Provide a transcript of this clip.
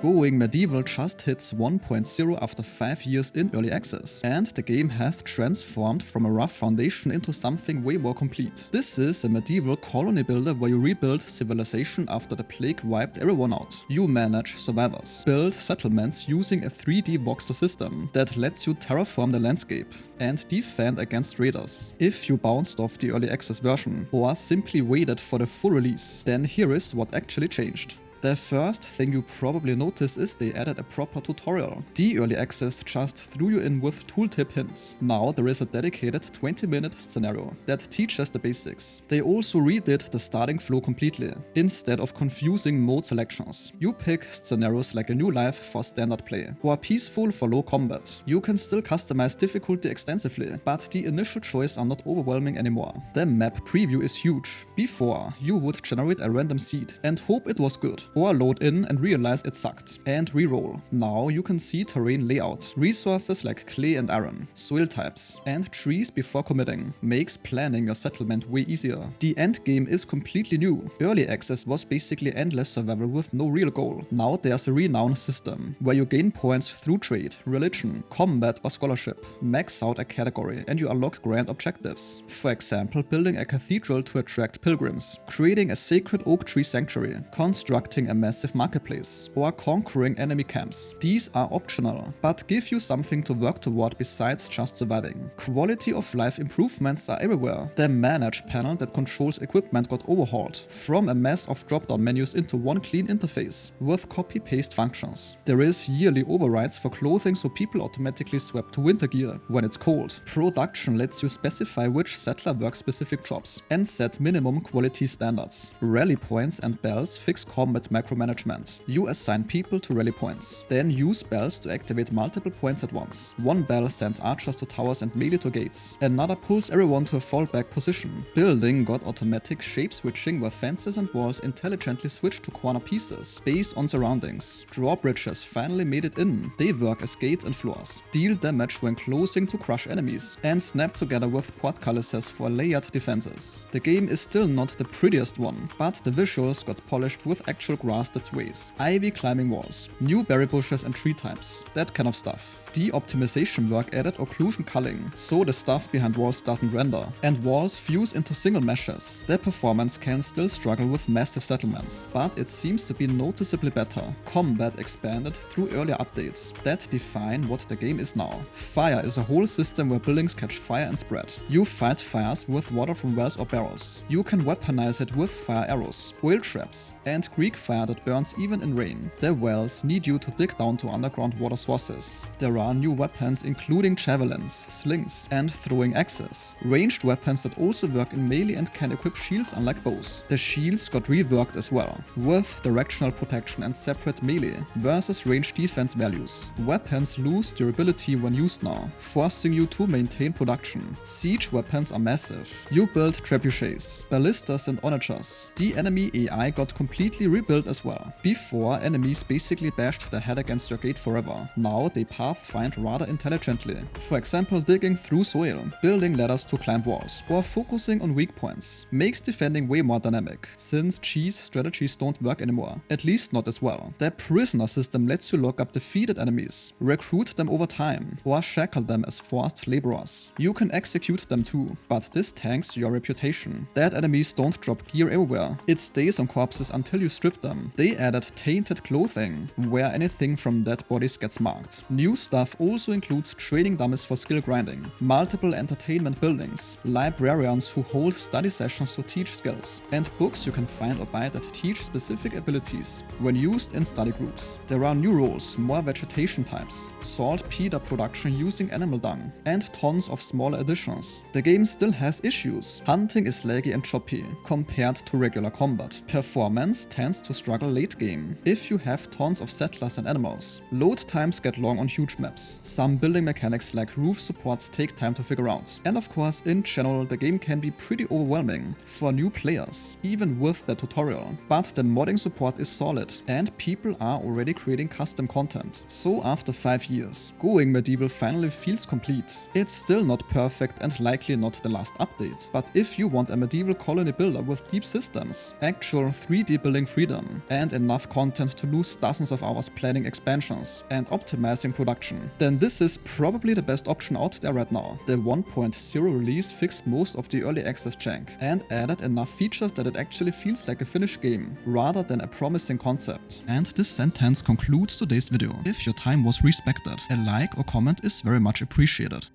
Going Medieval just hits 1.0 after 5 years in early access, and the game has transformed from a rough foundation into something way more complete. This is a medieval colony builder where you rebuild civilization after the plague wiped everyone out. You manage survivors, build settlements using a 3D voxel system that lets you terraform the landscape, and defend against raiders. If you bounced off the early access version, or simply waited for the full release, then here is what actually changed. The first thing you probably notice is they added a proper tutorial. The early access just threw you in with tooltip hints. Now there is a dedicated 20-minute scenario that teaches the basics. They also redid the starting flow completely. Instead of confusing mode selections, you pick scenarios like a new life for standard play, or peaceful for low combat. You can still customize difficulty extensively, but the initial choices are not overwhelming anymore. The map preview is huge. Before, you would generate a random seed and hope it was good, or load in and realize it sucked, and reroll. Now you can see terrain layout, resources like clay and iron, soil types, and trees before committing. Makes planning your settlement way easier. The endgame is completely new. Early access was basically endless survival with no real goal. Now there's a Renown system, where you gain points through trade, religion, combat or scholarship. Max out a category and you unlock grand objectives. For example, building a cathedral to attract pilgrims, creating a sacred oak tree sanctuary, constructing a massive marketplace, or conquering enemy camps. These are optional, but give you something to work toward besides just surviving. Quality of life improvements are everywhere. The manage panel that controls equipment got overhauled, from a mess of drop-down menus into one clean interface, with copy-paste functions. There is yearly overrides for clothing so people automatically swap to winter gear when it's cold. Production lets you specify which settler works specific jobs, and set minimum quality standards. Rally points and bells fix combat micromanagement. You assign people to rally points, then use bells to activate multiple points at once. One bell sends archers to towers and melee to gates. Another pulls everyone to a fallback position. Building got automatic shape switching where fences and walls intelligently switch to corner pieces based on surroundings. Drawbridges finally made it in. They work as gates and floors, deal damage when closing to crush enemies, and snap together with portcullises for layered defenses. The game is still not the prettiest one, but the visuals got polished with actual grass that sways, ivy climbing walls, new berry bushes and tree types, that kind of stuff. The optimization work added occlusion culling, so the stuff behind walls doesn't render, and walls fuse into single meshes. The performance can still struggle with massive settlements, but it seems to be noticeably better. Combat expanded through earlier updates that define what the game is now. Fire is a whole system where buildings catch fire and spread. You fight fires with water from wells or barrels. You can weaponize it with fire arrows, oil traps, and Greek fire that burns even in rain. The wells need you to dig down to underground water sources. There are new weapons including javelins, slings, and throwing axes. Ranged weapons that also work in melee and can equip shields unlike bows. The shields got reworked as well, with directional protection and separate melee versus ranged defense values. Weapons lose durability when used now, forcing you to maintain production. Siege weapons are massive. You build trebuchets, ballistas and onagers. The enemy AI got completely rebuilt as well. Before, enemies basically bashed their head against your gate forever. Now they pathfind rather intelligently. For example, digging through soil, building ladders to climb walls, or focusing on weak points. Makes defending way more dynamic, since cheese strategies don't work anymore, at least not as well. The prisoner system lets you lock up defeated enemies, recruit them over time, or shackle them as forced laborers. You can execute them too, but this tanks your reputation. Dead enemies don't drop gear everywhere. It stays on corpses until you strip them. They added tainted clothing, where anything from dead bodies gets marked. New stuff also includes training dummies for skill grinding, multiple entertainment buildings, librarians who hold study sessions to teach skills, and books you can find or buy that teach specific abilities when used in study groups. There are new roles, more vegetation types, saltpeter production using animal dung, and tons of smaller additions. The game still has issues. Hunting is laggy and choppy compared to regular combat. Performance tends to struggle late game if you have tons of settlers and animals. Load times get long on huge maps. Some building mechanics like roof supports take time to figure out. And of course, in general, the game can be pretty overwhelming for new players, even with the tutorial. But the modding support is solid, and people are already creating custom content. So after 5 years, Going Medieval finally feels complete. It's still not perfect and likely not the last update, but if you want a medieval colony builder with deep systems, actual 3D building freedom, them, and enough content to lose dozens of hours planning expansions and optimizing production, then this is probably the best option out there right now. The 1.0 release fixed most of the early access jank and added enough features that it actually feels like a finished game, rather than a promising concept. And this sentence concludes today's video. If your time was respected, a like or comment is very much appreciated.